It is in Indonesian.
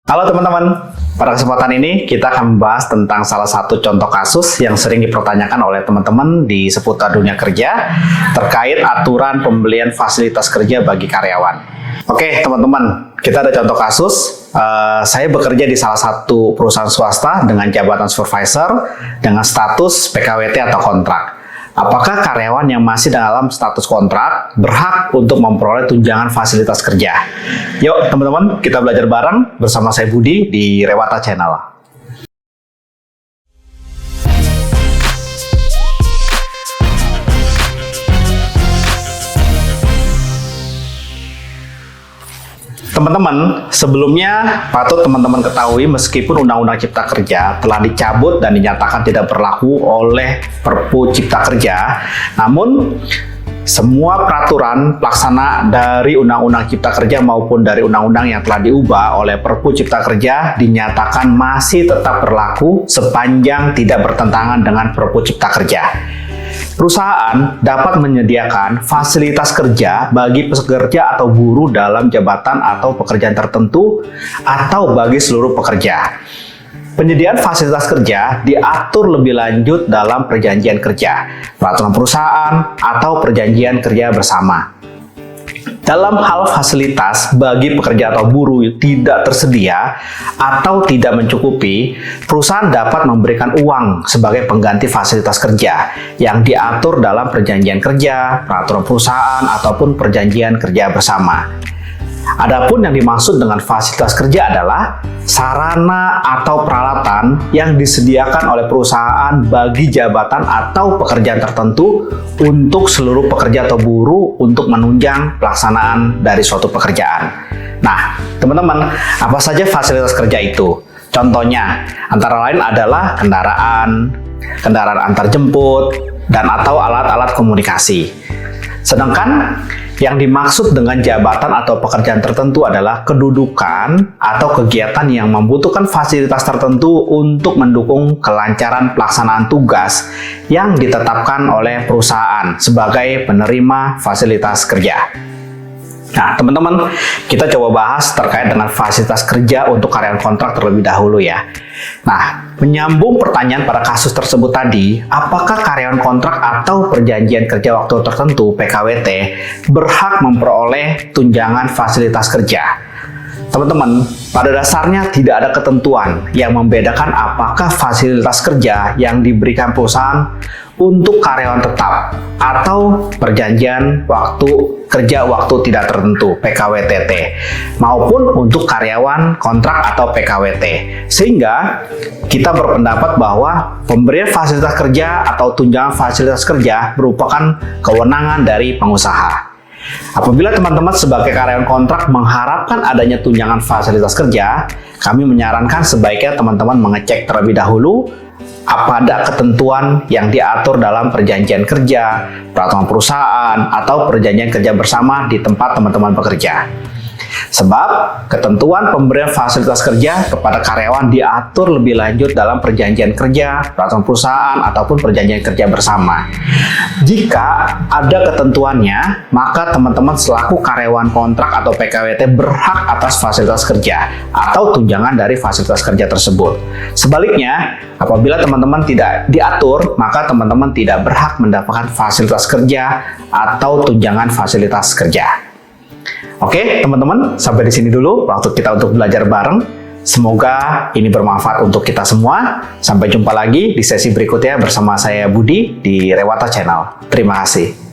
Halo teman-teman, pada kesempatan ini kita akan membahas tentang salah satu contoh kasus yang sering dipertanyakan oleh teman-teman di seputar dunia kerja terkait aturan pembelian fasilitas kerja bagi karyawan. Oke teman-teman, kita ada contoh kasus. Saya bekerja di salah satu perusahaan swasta dengan jabatan supervisor dengan status PKWT atau kontrak. Apakah karyawan yang masih dalam status kontrak berhak untuk memperoleh tunjangan fasilitas kerja? Yuk teman-teman, kita belajar bareng bersama saya Budi di Rewata Channel. Teman-teman, sebelumnya patut teman-teman ketahui meskipun Undang-Undang Cipta Kerja telah dicabut dan dinyatakan tidak berlaku oleh Perpu Cipta Kerja, namun semua peraturan pelaksana dari Undang-Undang Cipta Kerja maupun dari undang-undang yang telah diubah oleh Perpu Cipta Kerja dinyatakan masih tetap berlaku sepanjang tidak bertentangan dengan Perpu Cipta Kerja. Perusahaan dapat menyediakan fasilitas kerja bagi pekerja atau buruh dalam jabatan atau pekerjaan tertentu atau bagi seluruh pekerja. Penyediaan fasilitas kerja diatur lebih lanjut dalam perjanjian kerja, peraturan perusahaan, atau perjanjian kerja bersama. Dalam hal fasilitas bagi pekerja atau buruh tidak tersedia atau tidak mencukupi, perusahaan dapat memberikan uang sebagai pengganti fasilitas kerja yang diatur dalam perjanjian kerja, peraturan perusahaan, ataupun perjanjian kerja bersama. Adapun yang dimaksud dengan fasilitas kerja adalah sarana atau peralatan yang disediakan oleh perusahaan bagi jabatan atau pekerjaan tertentu untuk seluruh pekerja atau buruh untuk menunjang pelaksanaan dari suatu pekerjaan. Nah, teman-teman, apa saja fasilitas kerja itu? Contohnya, antara lain adalah kendaraan antar jemput, dan atau alat-alat komunikasi. Sedangkan yang dimaksud dengan jabatan atau pekerjaan tertentu adalah kedudukan atau kegiatan yang membutuhkan fasilitas tertentu untuk mendukung kelancaran pelaksanaan tugas yang ditetapkan oleh perusahaan sebagai penerima fasilitas kerja. Nah, teman-teman, kita coba bahas terkait dengan fasilitas kerja untuk karyawan kontrak terlebih dahulu ya. Nah, menyambung pertanyaan pada kasus tersebut tadi, apakah karyawan kontrak atau perjanjian kerja waktu tertentu (PKWT) berhak memperoleh tunjangan fasilitas kerja? Teman-teman, pada dasarnya tidak ada ketentuan yang membedakan apakah fasilitas kerja yang diberikan perusahaan untuk karyawan tetap atau perjanjian kerja waktu tidak tertentu (PKWTT) maupun untuk karyawan kontrak atau PKWT. Sehingga kita berpendapat bahwa pemberian fasilitas kerja atau tunjangan fasilitas kerja merupakan kewenangan dari pengusaha. Apabila teman-teman sebagai karyawan kontrak mengharapkan adanya tunjangan fasilitas kerja, kami menyarankan sebaiknya teman-teman mengecek terlebih dahulu ada ketentuan yang diatur dalam perjanjian kerja, peraturan perusahaan, atau perjanjian kerja bersama di tempat teman-teman bekerja. Sebab ketentuan pemberian fasilitas kerja kepada karyawan diatur lebih lanjut dalam perjanjian kerja, peraturan perusahaan, ataupun perjanjian kerja bersama. Jika ada ketentuannya, maka teman-teman selaku karyawan kontrak atau PKWT berhak atas fasilitas kerja atau tunjangan dari fasilitas kerja tersebut. Sebaliknya, apabila teman-teman tidak diatur, maka teman-teman tidak berhak mendapatkan fasilitas kerja atau tunjangan fasilitas kerja. Oke, teman-teman, sampai di sini dulu waktu kita untuk belajar bareng. Semoga ini bermanfaat untuk kita semua. Sampai jumpa lagi di sesi berikutnya bersama saya Budi di Rewata Channel. Terima kasih.